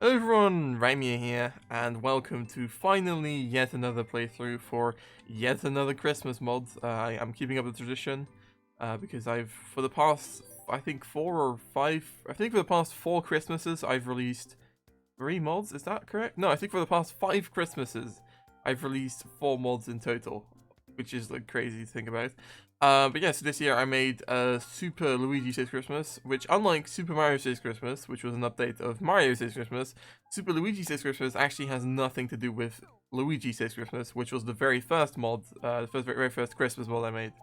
Hello everyone, Rimea here, and welcome to finally yet another playthrough for yet another Christmas mod. I'm keeping up the tradition, because for the past, I think for the past 4 Christmases, I've released 3 mods, is that correct? No, I think for the past 5 Christmases, I've released 4 mods in total, which is like crazy to think about. But yeah, so this year I made Super Luigi Saves Christmas, which unlike Super Mario Saves Christmas, which was an update of Mario Saves Christmas, Super Luigi Saves Christmas actually has nothing to do with Luigi Saves Christmas, which was the very first mod, very first Christmas mod I made.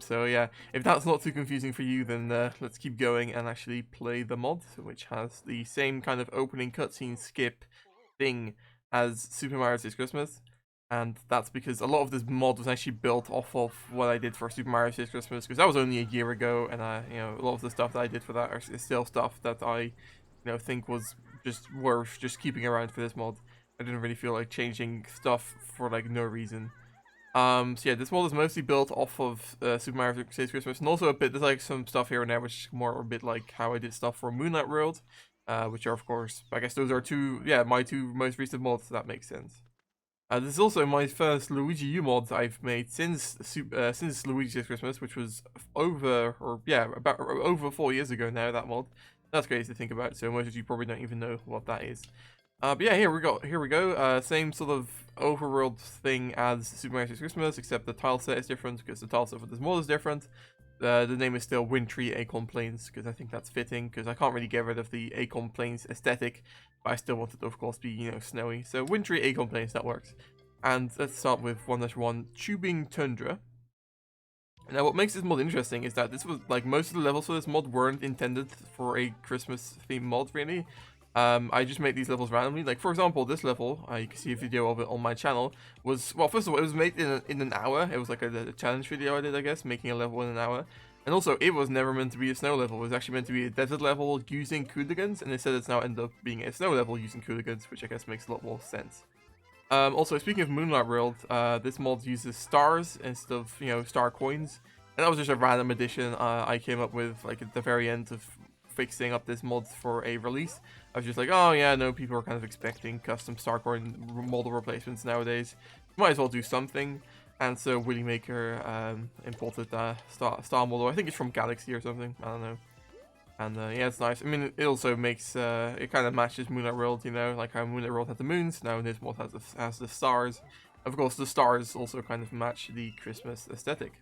So yeah, if that's not too confusing for you, then let's keep going and actually play the mod, which has the same kind of opening cutscene skip thing as Super Mario Saves Christmas. And that's because a lot of this mod was actually built off of what I did for Super Mario Saves Christmas, because that was only a year ago, and a lot of the stuff that I did for that is still stuff that I, think was just worth just keeping around for this mod. I didn't really feel like changing stuff for like no reason. So yeah, this mod is mostly built off of Super Mario Saves Christmas, and also there's like some stuff here and there, which is more a bit like how I did stuff for Moonlight World, which are of course, I guess those are my two most recent mods, so that makes sense. This is also my first Luigi U mod I've made since Luigi Saves Christmas, which was about over 4 years ago now. That mod, that's crazy to think about. So most of you probably don't even know what that is. But yeah, here we go. Same sort of overworld thing as Super Mario Saves Christmas, except the tile set is different because the tile set for this mod is different. The name is still Wintry Acorn Plains because I think that's fitting, because I can't really get rid of the Acorn Plains aesthetic, but I still want it to, of course, be, snowy. So Wintry Acorn Plains, that works. And let's start with 1-1 Tubing Tundra. Now, what makes this mod interesting is that this was, like, most of the levels for this mod weren't intended for a Christmas-themed mod, really. I just made these levels randomly. Like, for example, this level, you can see a video of it on my channel, was, well, first of all, it was made in an hour. It was like a challenge video I did, I guess, making a level in an hour. And also, it was never meant to be a snow level. It was actually meant to be a desert level using Cooligans, and instead it's now ended up being a snow level using Cooligans, which I guess makes a lot more sense. Also, speaking of Moonlight World, this mod uses stars instead of, star coins. And that was just a random addition I came up with, like, at the very end of fixing up this mod for a release. I was just like, oh yeah, no, people are kind of expecting custom star coin model replacements nowadays. Might as well do something. And so Willy Maker imported star model. I think it's from Galaxy or something. I don't know. And yeah, it's nice. I mean, it also makes it kind of matches Moonlight World, like how Moonlight World had the moons. Now this mod has the stars. Of course, the stars also kind of match the Christmas aesthetic.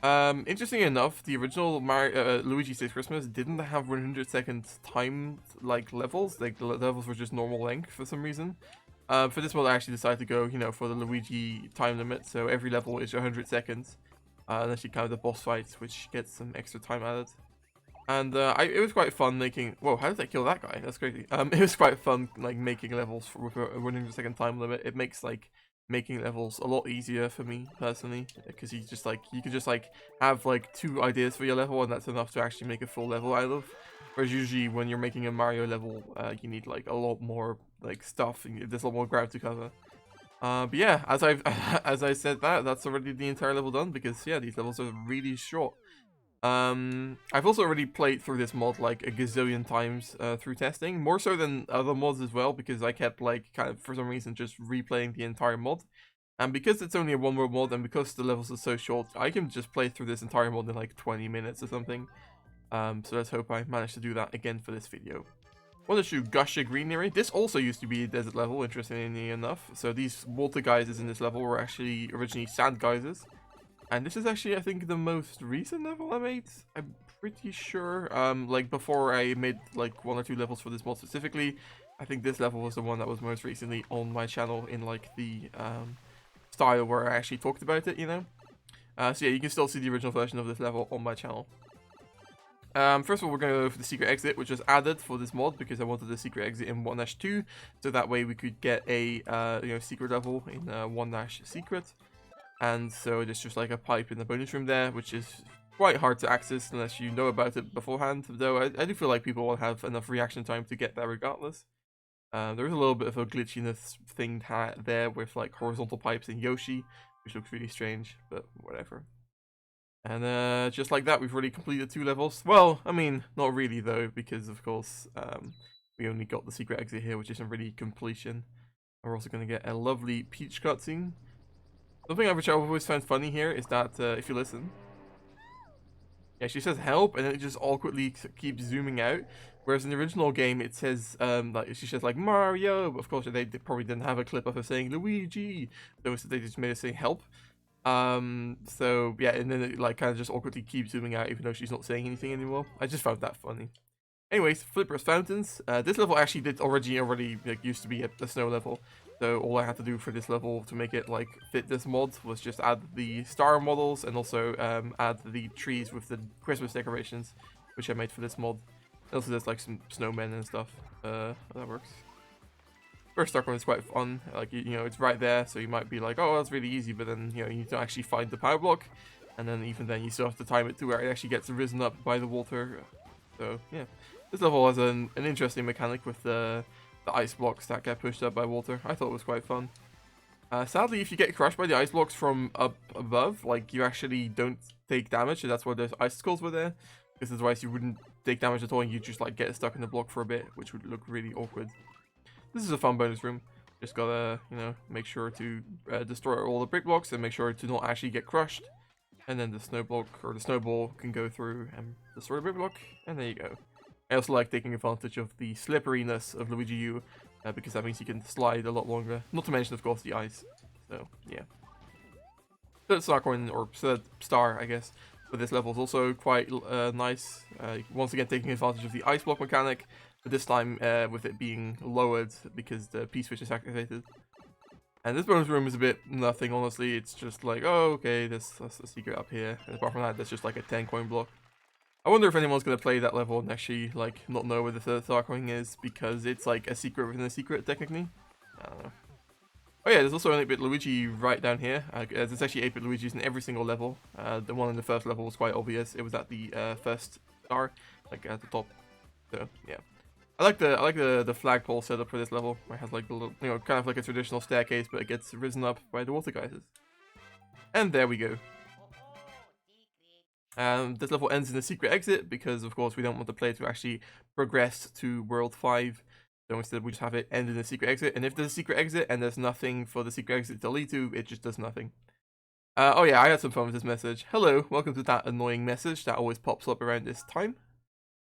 Interesting enough, the original Luigi Saves Christmas didn't have 100-second timed like levels. Like the levels were just normal length for some reason. For this mod, I actually decided to go, for the Luigi time limit. So every level is 100 seconds, unless you count the boss fights, which gets some extra time added. And it was quite fun making. Whoa, how did I kill that guy? That's crazy. It was quite fun, like, making levels with a 100-second time limit. It makes like making levels a lot easier for me personally, because you could just have like 2 ideas for your level, and that's enough to actually make a full level out of. Whereas usually when you're making a Mario level, you need like a lot more like stuff. There's a lot more ground to cover. But yeah, as I said that's already the entire level done, because yeah, these levels are really short. I've also already played through this mod like a gazillion times through testing, more so than other mods as well, because I kept like kind of for some reason just replaying the entire mod. And because it's only a one-world mod, and because the levels are so short, I can just play through this entire mod in like 20 minutes or something. So let's hope I manage to do that again for this video. Want to shoot Gusher Greenery. This also used to be a desert level, interestingly enough. So these water geysers in this level were actually originally sand geysers. And this is actually, I think, the most recent level I made. I'm pretty sure. Like, before I made, like, 1 or 2 levels for this mod specifically, I think this level was the one that was most recently on my channel in, like, the style where I actually talked about it, So yeah, you can still see the original version of this level on my channel. First of all, we're going to go for the secret exit, which was added for this mod because I wanted the secret exit in 1-2, so that way we could get a, secret level in 1-secret. And so there's just like a pipe in the bonus room there, which is quite hard to access unless you know about it beforehand. Though I do feel like people will have enough reaction time to get there regardless. There is a little bit of a glitchiness thing there with like horizontal pipes in Yoshi, which looks really strange, but whatever. And just like that, we've already completed 2 levels. Well, I mean, not really though, because of course we only got the secret exit here, which isn't really completion. And we're also going to get a lovely Peach cutscene. Something which I've always found funny here is that if you listen, yeah, she says help, and then it just awkwardly keeps zooming out. Whereas in the original game, it says like she says like Mario. But of course, they probably didn't have a clip of her saying Luigi, so they just made her say help. So yeah, and then it like kind of just awkwardly keeps zooming out, even though she's not saying anything anymore. I just found that funny. Anyways, Flipper's Fountains. This level actually did already like used to be a snow level. So all I had to do for this level to make it like fit this mod was just add the star models and also add the trees with the Christmas decorations, which I made for this mod. Also there's like some snowmen and stuff. That works. First star one is quite fun. Like you know, it's right there, so you might be like, oh, that's really easy, but then you know you need to actually find the power block, and then even then you still have to time it to where it actually gets risen up by the water. So yeah. This level has an interesting mechanic with the ice blocks that get pushed up by water. I thought it was quite fun. Sadly, if you get crushed by the ice blocks from up above, like, you actually don't take damage, so that's why those icicles were there. Because otherwise you wouldn't take damage at all, and you'd just, like, get stuck in the block for a bit, which would look really awkward. This is a fun bonus room. Just gotta, you know, make sure to destroy all the brick blocks, and make sure to not actually get crushed. And then the snow block, or the snowball, can go through and destroy the brick block, and there you go. I also like taking advantage of the slipperiness of Luigi U, because that means you can slide a lot longer. Not to mention, of course, the ice. So, yeah. Third star coin, or third star, I guess, for this level is also quite nice. Once again, taking advantage of the ice block mechanic, but this time with it being lowered because the P-switch is activated. And this bonus room is a bit nothing, honestly. It's just like, oh, okay, that's a secret up here. And apart from that, that's just like a 10 coin block. I wonder if anyone's going to play that level and actually, like, not know where the third star coin is, because it's, like, a secret within a secret, technically. I don't know. Oh yeah, there's also an 8-bit Luigi right down here. There's actually 8-bit Luigis in every single level. The one in the first level was quite obvious. It was at the first star, like, at the top. So, yeah. I like the flagpole setup for this level, where it has, like, the little, you know, kind of like a traditional staircase, but it gets risen up by the water geysers. And there we go. This level ends in a secret exit because, of course, we don't want the player to actually progress to World 5. So instead, we just have it end in a secret exit. And if there's a secret exit and there's nothing for the secret exit to lead to, it just does nothing. Oh yeah, I had some fun with this message. Hello, welcome to that annoying message that always pops up around this time.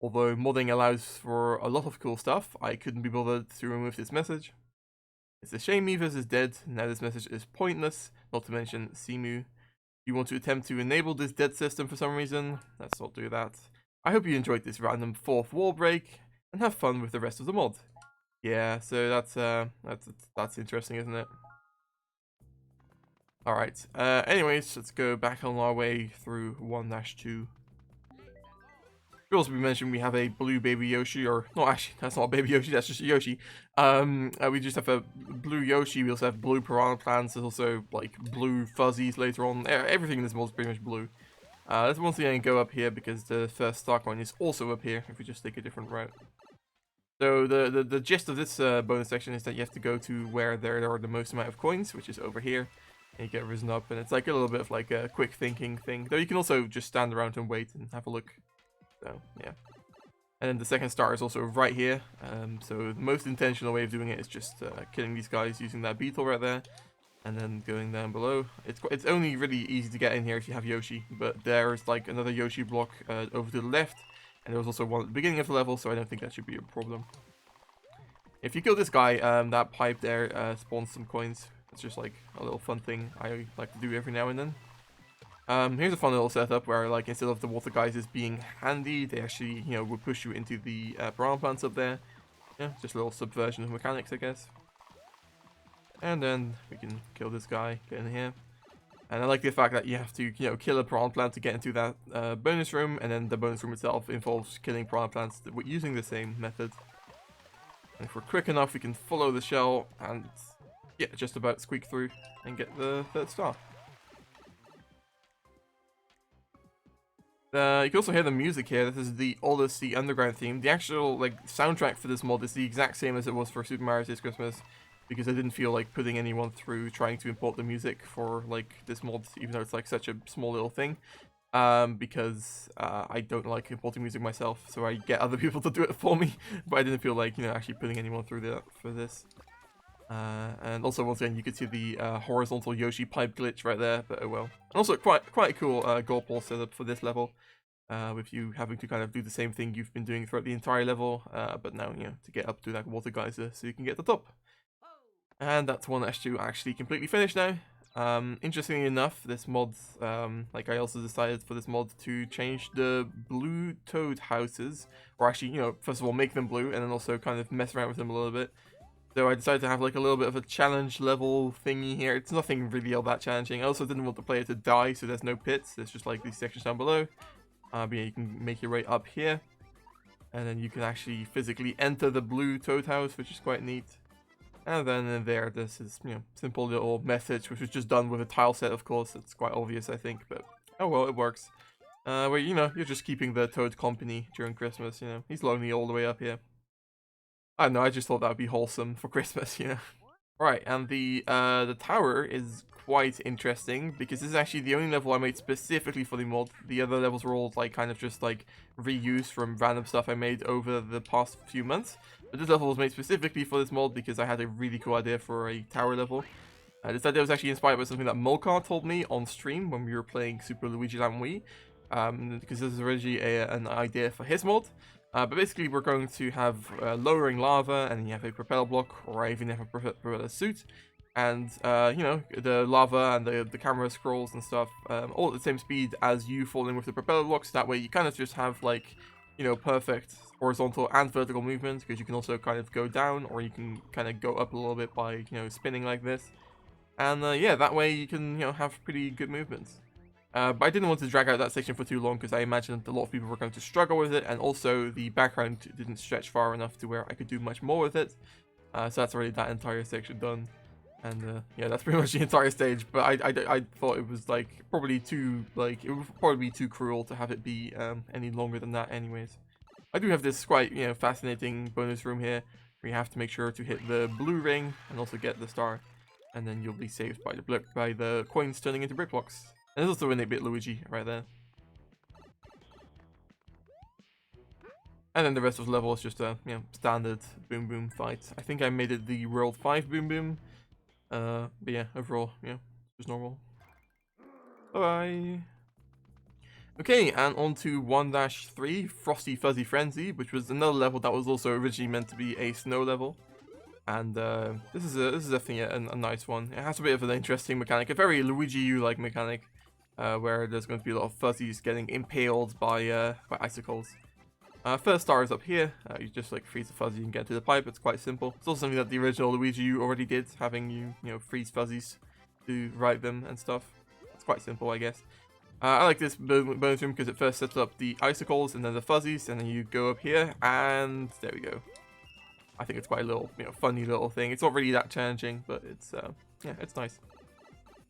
Although modding allows for a lot of cool stuff, I couldn't be bothered to remove this message. It's a shame Miiverse is dead. Now this message is pointless, not to mention Simu. You want to attempt to enable this dead system for some reason? Let's not do that. I hope you enjoyed this random fourth wall break, and have fun with the rest of the mod. Yeah, so that's interesting, isn't it? Alright, anyways, let's go back on our way through 1-2. Should also be mentioned we have a blue baby Yoshi, or no, actually that's not a baby Yoshi, that's just a Yoshi. We just have a blue Yoshi. We also have blue piranha plants. There's also like blue fuzzies later on. Everything in this mod is pretty much blue. Let's once again go up here because the first star coin is also up here. If we just take a different route. So the gist of this bonus section is that you have to go to where there are the most amount of coins, which is over here. And you get risen up, and it's like a little bit of like a quick thinking thing. Though you can also just stand around and wait and have a look. So, yeah. And then the second star is also right here. So the most intentional way of doing it is just killing these guys using that beetle right there. And then going down below. It's only really easy to get in here if you have Yoshi. But there's like another Yoshi block over to the left. And there was also one at the beginning of the level, so I don't think that should be a problem. If you kill this guy, that pipe there spawns some coins. It's just like a little fun thing I like to do every now and then. Here's a fun little setup where, like, instead of the water geysers being handy, they actually, you know, would push you into the piranha plants up there. Yeah, just a little subversion of mechanics, I guess. And then we can kill this guy, get in here. And I like the fact that you have to, you know, kill a piranha plant to get into that bonus room, and then the bonus room itself involves killing piranha plants using the same method. And if we're quick enough, we can follow the shell and, yeah, just about squeak through and get the third star. You can also hear the music here. This is the Odyssey Underground theme. The actual like soundtrack for this mod is the exact same as it was for Super Mario Saves Christmas, because I didn't feel like putting anyone through trying to import the music for like this mod, even though it's like such a small little thing. because I don't like importing music myself, so I get other people to do it for me, but I didn't feel like, actually putting anyone through that for this. And also, once again, you can see the horizontal Yoshi pipe glitch right there, but oh well. And also, quite a cool goal ball setup for this level, with you having to kind of do the same thing you've been doing throughout the entire level, but now, to get up to that water geyser so you can get to the top. And that's one issue actually completely finished now. Interestingly enough, this mod, like I also decided for this mod to change the blue toad houses, or actually, first of all make them blue, and then also kind of mess around with them a little bit. So I decided to have like a little bit of a challenge level thingy here. It's nothing really all that challenging. I also didn't want the player to die, so there's no pits. There's just like these sections down below. But yeah, you can make your way up here, and then you can actually physically enter the blue toad house, which is quite neat. And then in there, this is, simple little message, which was just done with a tile set, of course. It's quite obvious, I think, but oh well, it works. Where, you're just keeping the toad company during Christmas, He's lonely all the way up here. I don't know, I just thought that would be wholesome for Christmas, Right, and the tower is quite interesting, because this is actually the only level I made specifically for the mod. The other levels were all, like, kind of just, like, reused from random stuff I made over the past few months. But this level was made specifically for this mod because I had a really cool idea for a tower level. This idea was actually inspired by something that Molcar told me on stream when we were playing Super Luigi Land Wii. Because this is originally an idea for his mod. But basically we're going to have lowering lava, and then you have a propeller block, or I even have a propeller suit. And, the lava and the camera scrolls and stuff, all at the same speed as you falling with the propeller blocks. That way you kind of just have, like, perfect horizontal and vertical movement, because you can also kind of go down, or you can kind of go up a little bit by, spinning like this. And, yeah, that way you can, have pretty good movements. But I didn't want to drag out that section for too long, because I imagined a lot of people were going to struggle with it, and also the background didn't stretch far enough to where I could do much more with it. So that's already that entire section done. And yeah, that's pretty much the entire stage. But I thought it was like probably too, like, it would probably be too cruel to have it be any longer than that anyways. I do have this quite, fascinating bonus room here, where you have to make sure to hit the blue ring and also get the star, and then you'll be saved by the coins turning into brick blocks. And there's also an 8-bit Luigi right there. And then the rest of the level is just a, standard boom boom fight. I think I made it the World 5 boom boom. But yeah, overall, just normal. Bye. Okay, and on to 1-3, Frosty Fuzzy Frenzy, which was another level that was also originally meant to be a snow level. And this is definitely a nice one. It has a bit of an interesting mechanic, a very Luigi U-like mechanic, where there's going to be a lot of fuzzies getting impaled by icicles. First star is up here. You just like freeze the fuzzy and get to the pipe. It's quite simple. It's also something that the original Luigi U already did, having you freeze fuzzies to ride them and stuff. It's quite simple, I guess. I like this bonus room because it first sets up the icicles and then the fuzzies, and then you go up here, and there we go. I think it's quite a little, funny little thing. It's not really that challenging, but it's, yeah, it's nice.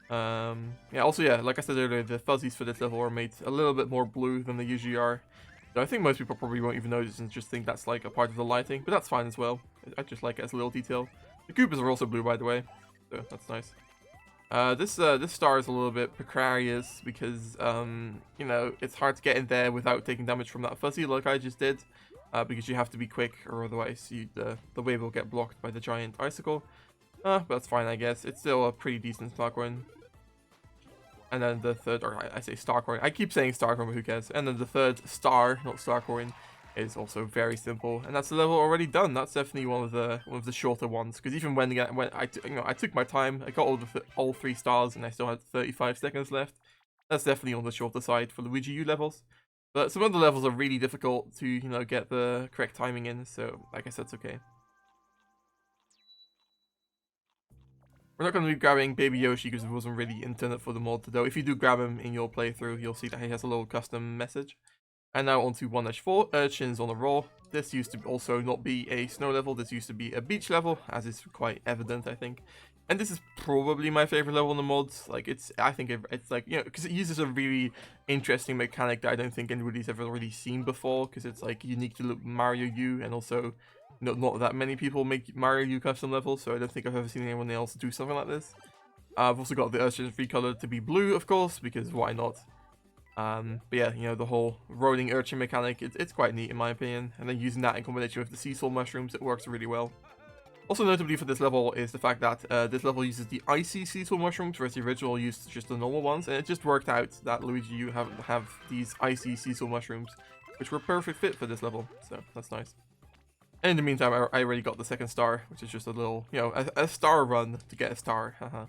Yeah, also, yeah, like I said earlier, the fuzzies for this level are made a little bit more blue than they usually are. So I think most people probably won't even notice and just think that's like a part of the lighting, but that's fine as well. I just like it as a little detail. The Koopas are also blue, by the way, so that's nice. This star is a little bit precarious because, it's hard to get in there without taking damage from that fuzzy like I just did. Because you have to be quick, or otherwise the wave will get blocked by the giant icicle. But that's fine, I guess. It's still a pretty decent star coin. And then the third, or I say star coin. I keep saying star coin, but who cares? And then the third star, not star coin, is also very simple, and that's the level already done. That's definitely one of the shorter ones, because even when I took my time, I got all 3 stars, and I still had 35 seconds left. That's definitely on the shorter side for Luigi U levels. But some of the levels are really difficult to get the correct timing in, so I guess that's okay. We're not going to be grabbing Baby Yoshi because it wasn't really intended for the mod, though if you do grab him in your playthrough, you'll see that he has a little custom message. And now on to 1-4, Urchins on a Roll. This used to also not be a snow level, this used to be a beach level, as is quite evident, I think. And this is probably my favorite level in the mods. Like, I think it's like, because it uses a really interesting mechanic that I don't think anybody's ever really seen before, because it's like unique to Mario U, and also not that many people make Mario U custom levels, so I don't think I've ever seen anyone else do something like this. I've also got the Urchins recolored to be blue, of course, because why not? But yeah, you know, the whole rolling urchin mechanic, it's quite neat in my opinion. And then using that in combination with the sea salt mushrooms, it works really well. Also notably for this level is the fact that this level uses the icy sea salt mushrooms, whereas the original used just the normal ones, and it just worked out that Luigi, you have these icy sea salt mushrooms, which were perfect fit for this level, so that's nice. And in the meantime, I already got the second star, which is just a little, you know, a star run to get a star, haha.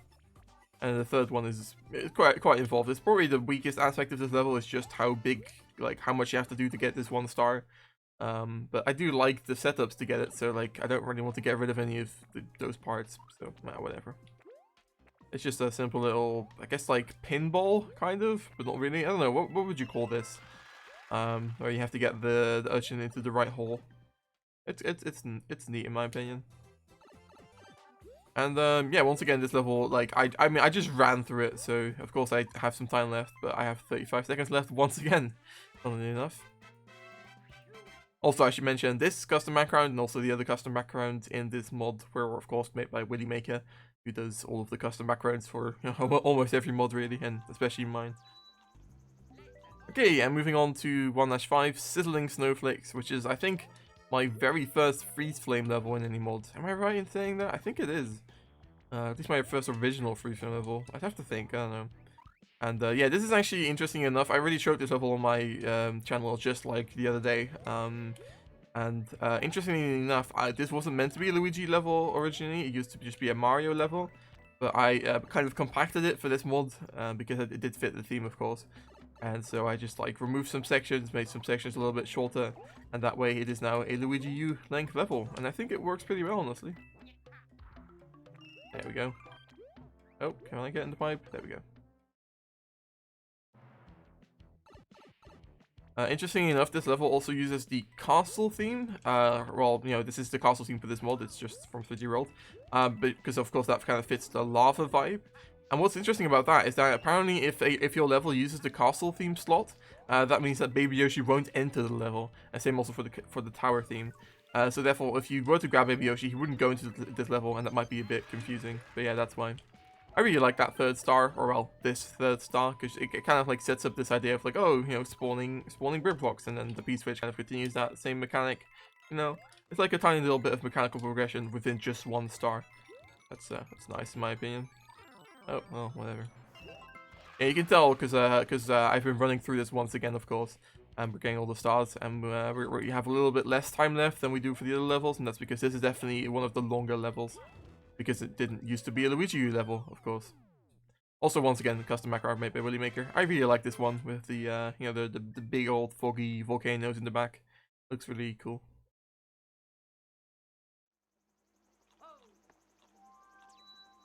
And the third one is quite involved. It's probably the weakest aspect of this level, is just how big, like how much you have to do to get this one star. But I do like the setups to get it, so like I don't really want to get rid of any of those parts, so whatever. It's just a simple little, I guess like pinball, kind of, but not really. I don't know, what would you call this? Where you have to get the urchin into the right hole. It's neat in my opinion. And yeah, once again, this level, like I mean, I just ran through it, so of course I have some time left, but I have 35 seconds left once again, funnily enough. Also, I should mention this custom background and also the other custom background in this mod were of course made by Willy Maker, who does all of the custom backgrounds for, you know, almost every mod really, and especially mine. Okay, and moving on to 1-5, Sizzling Snowflakes, which is, I think, my very first freeze flame level in any mod. Am I right in saying that? I think it is. At least my first original freeze flame level. I'd have to think, I don't know. And yeah, this is actually interesting enough. I already showed this level on my channel just like the other day. Interestingly enough, this wasn't meant to be a Luigi level originally. It used to just be a Mario level. But I kind of compacted it for this mod because it did fit the theme, of course. And so I just like removed some sections, made some sections a little bit shorter. And that way it is now a Luigi U length level. And I think it works pretty well, honestly. There we go. Oh, can I get in the pipe? There we go. Interestingly enough, this level also uses the castle theme. Well, you know, this is the castle theme for this mod. It's just from 3D World. Because of course that kind of fits the lava vibe. And what's interesting about that is that apparently if your level uses the castle theme slot, that means that Baby Yoshi won't enter the level. And same also for the tower theme. So therefore, if you were to grab Baby Yoshi, he wouldn't go into this level, and that might be a bit confusing. But yeah, that's why. I really like that third star, or well, this third star, because it kind of like sets up this idea of like, oh, you know, spawning brick blocks, and then the P-switch kind of continues that same mechanic. You know, it's like a tiny little bit of mechanical progression within just one star. That's nice in my opinion. Oh, well, whatever. Yeah, you can tell because I've been running through this once again, of course, and we're getting all the stars, and we have a little bit less time left than we do for the other levels, and that's because this is definitely one of the longer levels. Because it didn't used to be a Luigi U level, of course. Also, once again, custom background made by Willy Maker. I really like this one with the you know, the big old foggy volcanoes in the back. Looks really cool.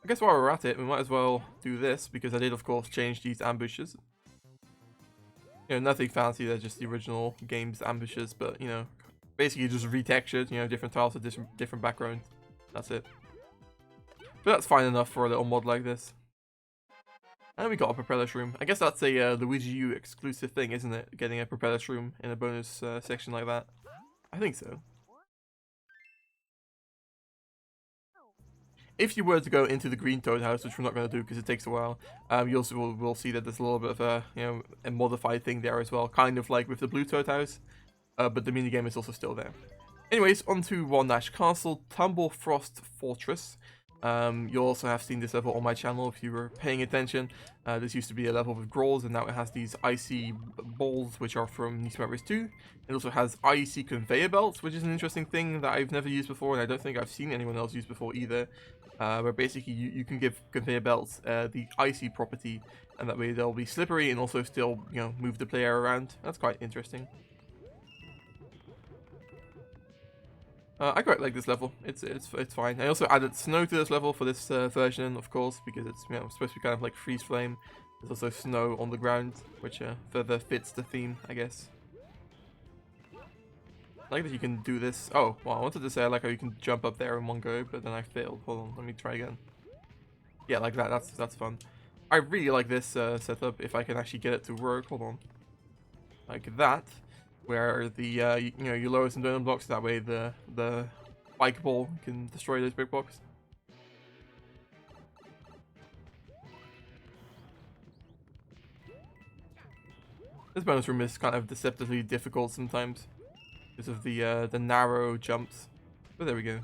I guess while we're at it, we might as well do this because I did, of course, change these ambushes. You know, nothing fancy. They're just the original game's ambushes, but you know, basically just retextured. You know, different tiles with different backgrounds. That's it. But that's fine enough for a little mod like this. And we got a propeller shroom. I guess that's a Luigi U exclusive thing, isn't it? Getting a propeller shroom in a bonus section like that. I think so. If you were to go into the green toad house, which we're not going to do because it takes a while, you also will see that there's a little bit of a, you know, a modified thing there as well, kind of like with the blue toad house, but the minigame is also still there. Anyways, on to 1-Dash Castle, Tumble Frost Fortress. You'll also have seen this level on my channel if you were paying attention. This used to be a level with Grolls, and now it has these icy balls, which are from New Super Mario 2. It also has icy conveyor belts, which is an interesting thing that I've never used before, and I don't think I've seen anyone else use before either. Where basically you can give conveyor belts the icy property, and that way they'll be slippery and also still, you know, move the player around. That's quite interesting. I quite like this level. It's fine. I also added snow to this level for this version, of course, because it's, you know, supposed to be kind of like freeze flame. There's also snow on the ground, which further fits the theme, I guess. I like that you can do this. Oh, well, I wanted to say I like how you can jump up there in one go, but then I failed. Hold on, let me try again. Yeah, like that. That's fun. I really like this setup. If I can actually get it to work, hold on. Like that. Where the you know, you lower some donut blocks, that way the bike ball can destroy those brick blocks. This bonus room is kind of deceptively difficult sometimes because of the narrow jumps. But there we go.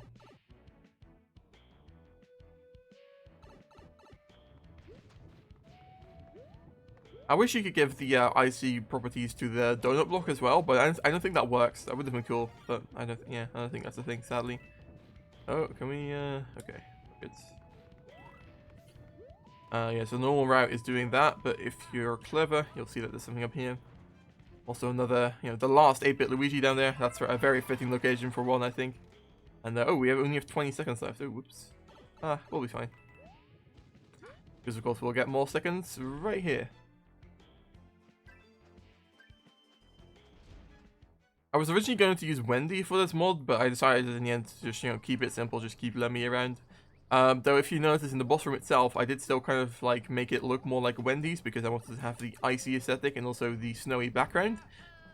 I wish you could give the icy properties to the donut block as well, but I don't think that works. That would have been cool, but I don't think that's the thing, sadly. Oh, can we, okay, good. Yeah, so the normal route is doing that, but if you're clever, you'll see that there's something up here. Also another, the last 8-bit Luigi down there. That's a very fitting location for one, I think. And, oh, we only have 20 seconds left. Oh, whoops. We'll be fine. Because, of course, we'll get more seconds right here. I was originally going to use Wendy for this mod, but I decided in the end to just, keep it simple, just keep Lemmy around. Though if you notice in the boss room itself, I did still kind of like make it look more like Wendy's because I wanted to have the icy aesthetic and also the snowy background.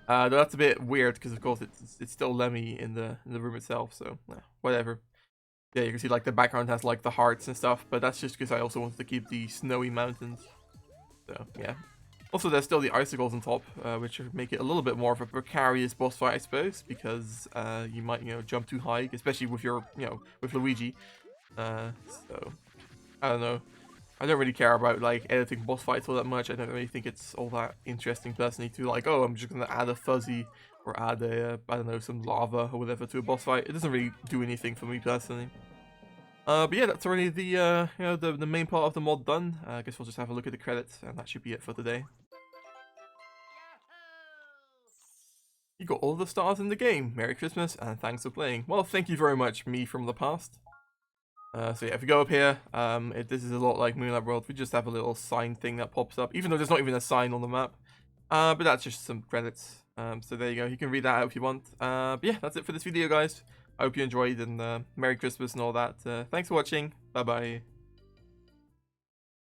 Though that's a bit weird because of course it's still Lemmy in the room itself, so whatever. Yeah, you can see like the background has like the hearts and stuff, but that's just because I also wanted to keep the snowy mountains. So yeah. Also, there's still the icicles on top, which make it a little bit more of a precarious boss fight, I suppose, because you might, jump too high, especially with your, with Luigi. So, I don't know. I don't really care about, like, editing boss fights all that much. I don't really think it's all that interesting, personally, to, like, oh, I'm just gonna add a fuzzy, or add a, I don't know, some lava or whatever to a boss fight. It doesn't really do anything for me, personally. But yeah, that's already the, the main part of the mod done. I guess we'll just have a look at the credits, and that should be it for today. You got all the stars in the game. Merry Christmas, and thanks for playing. Well, thank you very much, me from the past. So yeah, if you go up here, this is a lot like Moonlight World. We just have a little sign thing that pops up, even though there's not even a sign on the map. But that's just some credits. So there you go. You can read that out if you want. But yeah, that's it for this video, guys. I hope you enjoyed, and Merry Christmas and all that. Thanks for watching. Bye-bye.